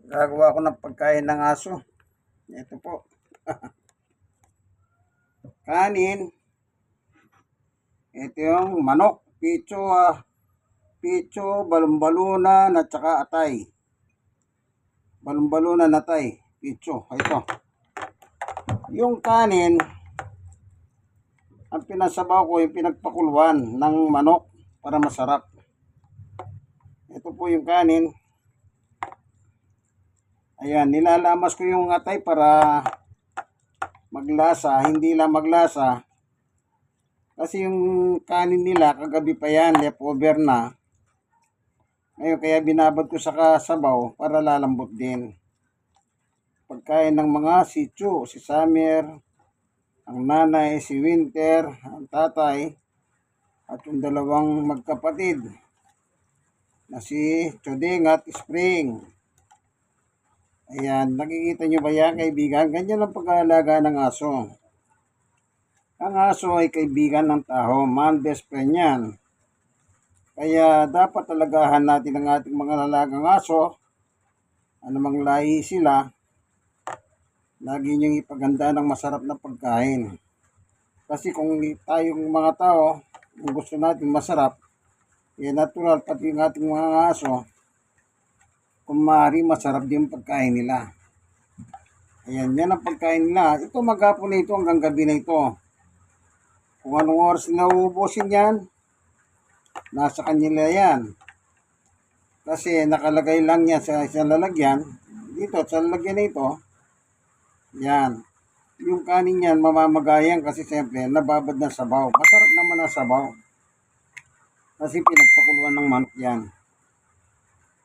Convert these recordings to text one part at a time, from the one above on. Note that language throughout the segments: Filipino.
Gagawa ko ng pagkain ng aso. Ito po. Kanin. Ito yung manok. Picho, balumbalunan at saka atay. Balumbalunan, atay. Picho. Ito. Yung kanin, ang pinasabaw ko yung pinagpakuluan ng manok para masarap. Ito po yung kanin. Ayan, nilalamas ko yung atay para maglasa, hindi lang maglasa. Kasi yung kanin nila, kagabi pa yan, leftover na. Ngayon, kaya binabad ko sa kasabaw para lalambot din. Pagkain ng mga si Chu, si Summer, ang nanay, si Winter, ang tatay, at yung dalawang magkapatid na si Choding at Spring. Ayan, nakikita nyo ba yan, kaibigan? Ganyan ang pag-aalaga ng aso. Ang aso ay kaibigan ng tao, man best friend yan. Kaya dapat talagahan natin ang ating mga lalagang aso, anumang lahi sila, lagi niyong ipaganda ng masarap na pagkain. Kasi kung tayong mga tao, kung gusto natin masarap, natural, pati yung ating mga aso, kung maaari masarap din pagkain nila. Ayan, yan ang pagkain nila. Ito maghapon na ito hanggang gabi na ito. Kung anong oras na uubusin yan, nasa kanila yan. Kasi nakalagay lang yan sa isang lalagyan. Dito, sa lalagyan na ito, yan. Yung kanin yan, mamamagayan kasi siyempre nababad ng sabaw. Masarap naman ang sabaw. Kasi pinagpakuluan ng manok yan.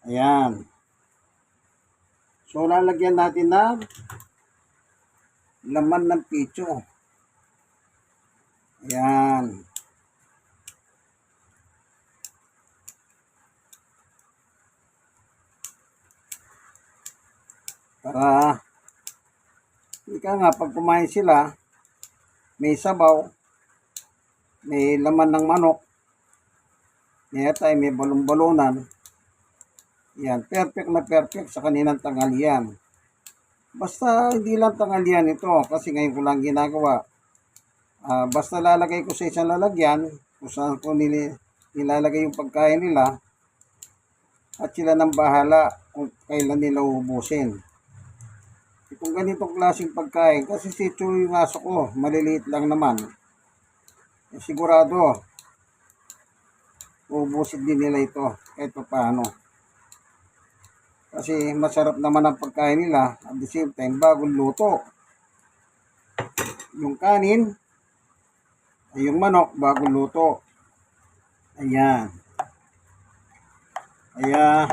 Ayan. So, lalagyan natin ng laman ng picho. Ayan. Para, ika nga, pag kumain sila, may sabaw, may laman ng manok, may atay, may balon-balonan. Yan, perfect na perfect sa kaninang tanghalian. Basta hindi lang tanghalian ito kasi ngayon ko lang ginagawa. Basta lalagay ko sa isang lalagyan kung saan ko nilalagay yung pagkain nila at sila nang bahala kung kailan nila ubusin. Kung ganitong klaseng pagkain, kasi si Chu yung aso ko, maliliit lang naman. Sigurado, ubusin din nila ito kahit pa paano. Kasi masarap naman ang pagkain nila at the same time bagong luto. Yung kanin, ay yung manok bagong luto. Ayan. Kaya,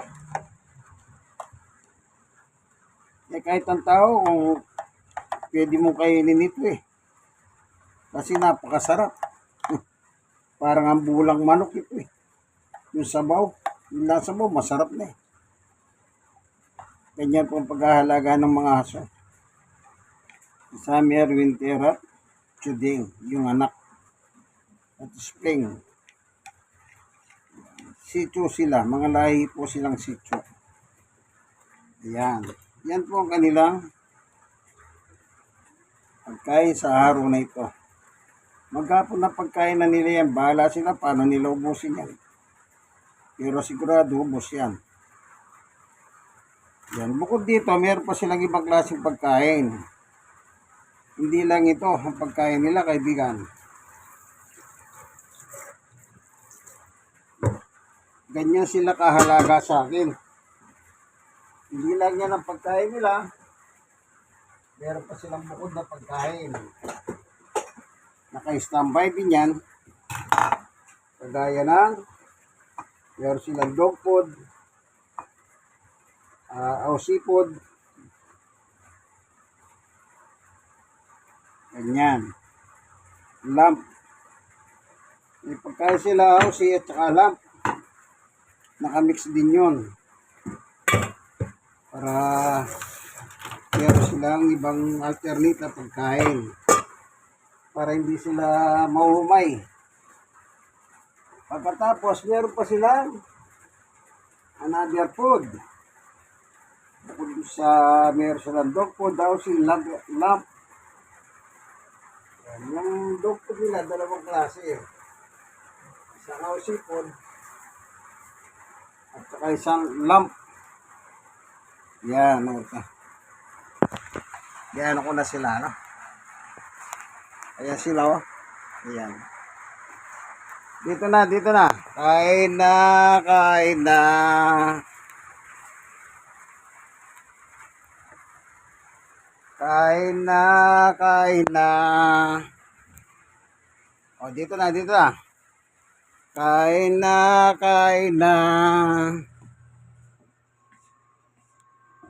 kahit ang tao kung pwede mong kainin ito Kasi napakasarap. Parang ang bulang manok ito Yung sabaw, yung sabaw masarap na Ganyan po ang paghahalaga ng mga aso. Summer, Winter at Choding, yung anak. At Spring. Sityo sila, mga lahi po silang sityo. Ayan. Yan po ang kanilang pagkain sa araw na ito. Maghapon na pagkain na nila yan, bahala sila paano nila ubusin yan. Pero sigurado ubos yan. Yan. Bukod dito, meron pa silang ibang klaseng pagkain. Hindi lang ito ang pagkain nila, kaibigan. Ganyan sila kahalaga sa akin. Hindi lang yan ang pagkain nila. Meron pa silang bukod na pagkain. Naka-standby din yan. Kagaya ng meron silang dog food, seafood. Ganyan. Lamp. May pagkain sila aussie at saka lamp. Nakamix din yun. Para meron silang ibang alternate na pagkain. Para hindi sila maumay. Pagkatapos, meron pa silang another food. Bukod Sa meron silang dog food daw si lamp. Yan. Yung dog food nila, dalawang klase. Isang house food at saka isang lamp. Yan. Yan ako na sila, no? Ayan sila, oh. Ayan. Dito na, dito na. Kain na, kain na. Kain na, kain na. O, dito na, dito na. Kain na, kain na.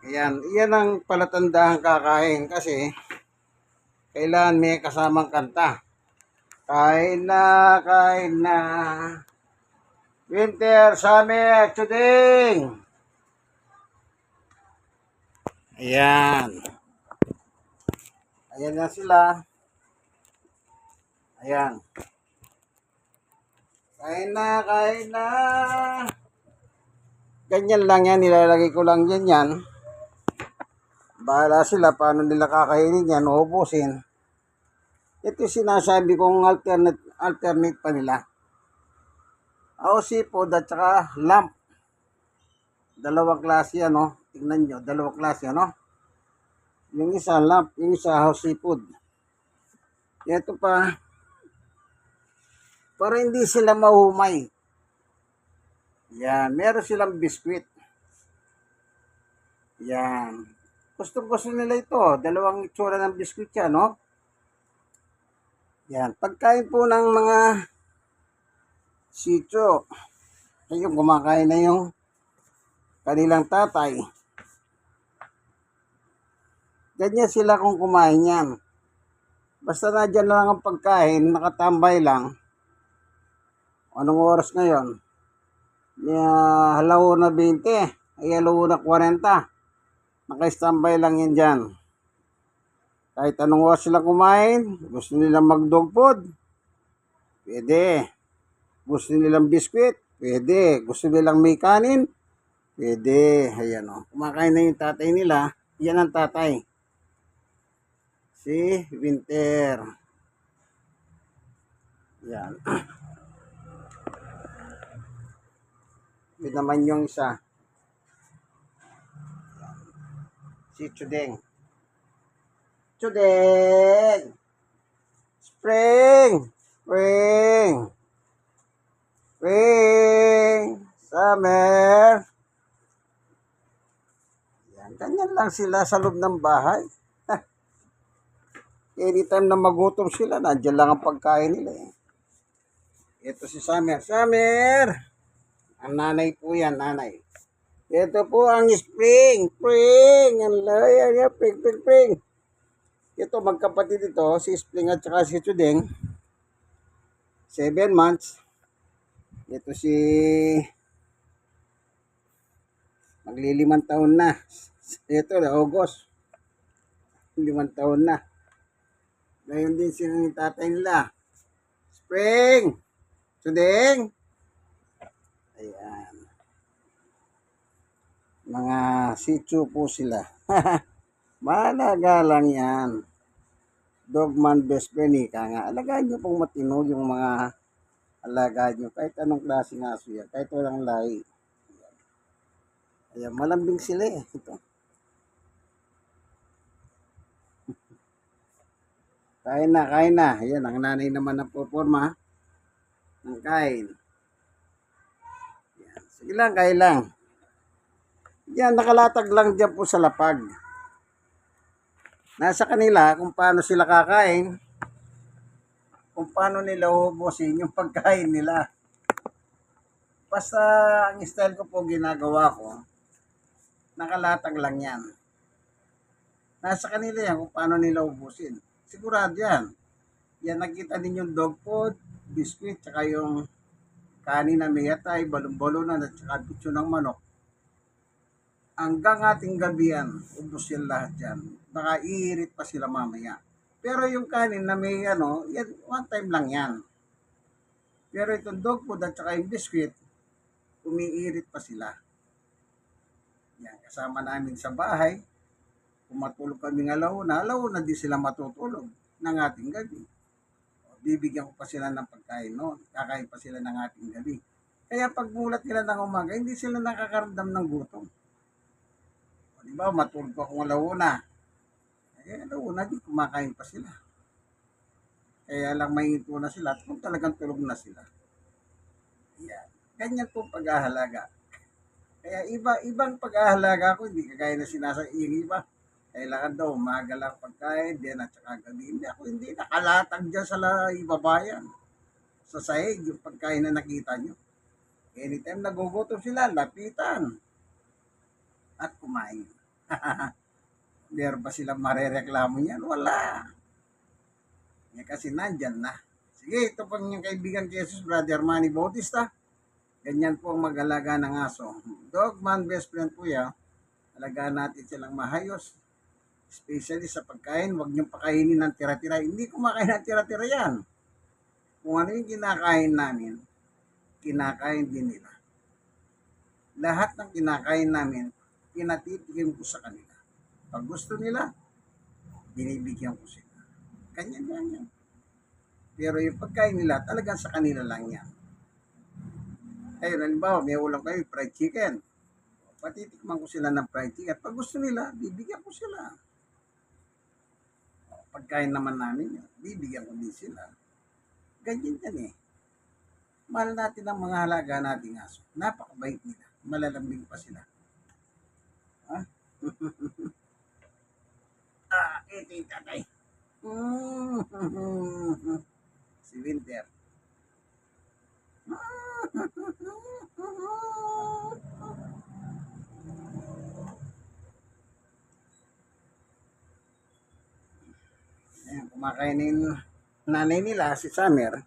Ayan, iyan ang palatandaan kakain kasi kailan may kasamang kanta. Kain na, kain na. Winter, summer, chuding. Ayan. Ayan na sila. Ayan. Kain na, kain na. Ganyan lang yan, nilalagay ko lang yan. Bahala sila paano nila kakainin yan, uubusin. Ito sinasabi kong alternate pa nila. Seafood at saka lamp. Dalawang klase yan, no? Tingnan nyo, dalawang klase, no? Yung isa lamp, yung isa house seafood. Ito pa, para hindi sila mahumay. Yan, meron silang biskwit. Yan. Gusto nila ito. Dalawang itsura ng biskwit yan, no? Yan. Pagkain po ng mga sityo, yung kumakain na yung kanilang tatay. Ganyan sila kung kumain yan. Basta na dyan lang ang pagkain, nakatambay lang. Anong oras ngayon? Halaw na 20, ay halaw na 40. Naka-standby lang yan dyan. Kahit anong oras sila kumain, gusto nilang mag-dog food, pwede. Gusto nilang biskwit, pwede. Gusto nilang may kanin, pwede. Ayan o. Kumakain na yung tatay nila, yan ang tatay. Si Winter. Yan. Yun naman yung isa. Si Chudeng. Chudeng! Spring! Spring! Spring! Summer! Yan. Ganyan lang sila sa loob ng bahay. Anytime na magutom sila, nandiyan lang ang pagkain nila eh. Ito si Summer. Summer! Ang nanay po yan, nanay. Ito po ang Spring. Spring! Ayan, Spring. Ito, magkapatid ito, si Spring at saka si Chudeng. 7 months. Ito si maglilimang taon na. Ito, August. 5 taon na. Ngayon din sila ng tatay nila. Spring! Chudeng! Ayan. Mga sityo po sila. Malaga lang yan. Dogman best friend, ika nga. Alagaan nyo pong matino yung mga alagaan nyo. Kahit anong klase ng aso yan. Kahit walang lahi. Ayan, malambing sila eh. Ito. Kain na, kain na. Ayan, ang nanay naman na poporma ng kain. Ayan. Sige lang, kain lang. Yan, nakalatag lang dyan po sa lapag. Nasa kanila kung paano sila kakain, kung paano nila ubusin yung pagkain nila. Basta ang style ko po ginagawa ko, nakalatag lang yan. Nasa kanila yan kung paano nila ubusin. Sigurado yan. Yan, nakita din yung dog food, biscuit, tsaka yung kanin na may yatay, balon-balonan, at tsaka pitso ng manok. Hanggang ating gabihan, ubos yan lahat yan. Baka iirit pa sila mamaya. Pero yung kanin na may yan, one time lang yan. Pero itong dog food at saka yung biscuit, umiirit pa sila. Yan, kasama namin sa bahay. Kung matulog kami ng alauna din sila matutulog ng ating gabi. Bibigyan ko pa sila ng pagkain noon. Kakain pa sila ng ating gabi. Kaya pagbulat nila ng umaga, hindi sila nakakaramdam ng gutom. O, di ba, matulog ako alauna. Alauna din, kumakain pa sila. Kaya lang may ito na sila at kung talagang tulog na sila. Yan. Ganyan po pag-ahalaga. Kaya ibang pag-ahalaga ko, hindi kagaya na yung iba. Kailangan daw umaga lang pagkain, din at saka gabi. Hindi nakalatag dyan sa ibabayan. Sa sahig, yung pagkain na nakita nyo. Anytime nagugutom sila, lapitan. At kumain. Meron ba silang marereklamo niyan? Wala. Yan kasi nandyan na. Sige, ito po yung kaibigan kay Jesus, Brother Manny Bautista. Ganyan po ang mag-alaga ng aso. Dog man best friend po yan. Alagaan natin silang mahayos. Especially sa pagkain, huwag niyong pakainin ng tira-tira. Hindi kumakain ng tira-tira yan. Kung ano yung kinakain namin, kinakain din nila. Lahat ng kinakain namin, pinatitikim ko sa kanila. Pag gusto nila, binibigyan ko sila. Ganyan lang yan. Pero yung pagkain nila, talagang sa kanila lang yan. Ayun, halimbawa, may ulam kayo, fried chicken. Patitikman ko sila ng fried chicken. Pag gusto nila, bibigyan ko sila. Pagkain naman namin, bibigyan ko din sila. Ganyan yan eh. Mahal natin ang mga halaga nating aso. Napakabait nila. Malalambing pa sila. Ha? Ito yung tatay. Si Winter. Ayan, kumakain yung nanay nila, si Summer.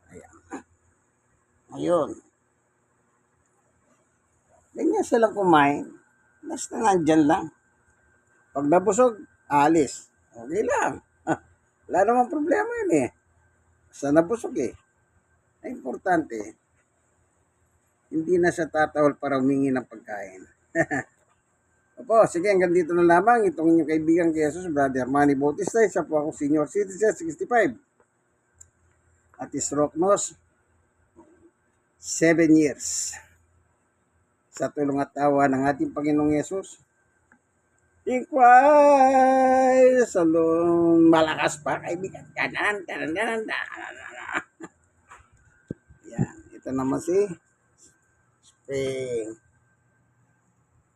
Ayan. Ayun. Ganyan silang kumain. Basta nandyan lang. Pag nabusog, alis. Okay lang. Wala namang problema yun eh. Basta nabusog eh. Ang importante, hindi na siya tatawal para humingi ng pagkain. Opo, sige, hanggang dito na lamang. Itong inyong kaibigan kay Jesus, Brother Manny Bautista. Isa po ako senior citizen, 65. At stroke nose, 7 years. Sa tulong at tawa ng ating Panginoong Jesus. Ikway! Salong malakas pa, kaibigan. Tanan. Yan, ito naman si Spring.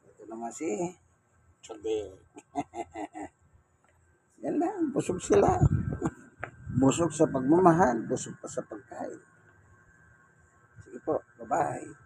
Ito naman si Chode. Yan lang, busog sila. Busog sa pagmamahal, busog pa sa pagkain. Sige po, bye-bye.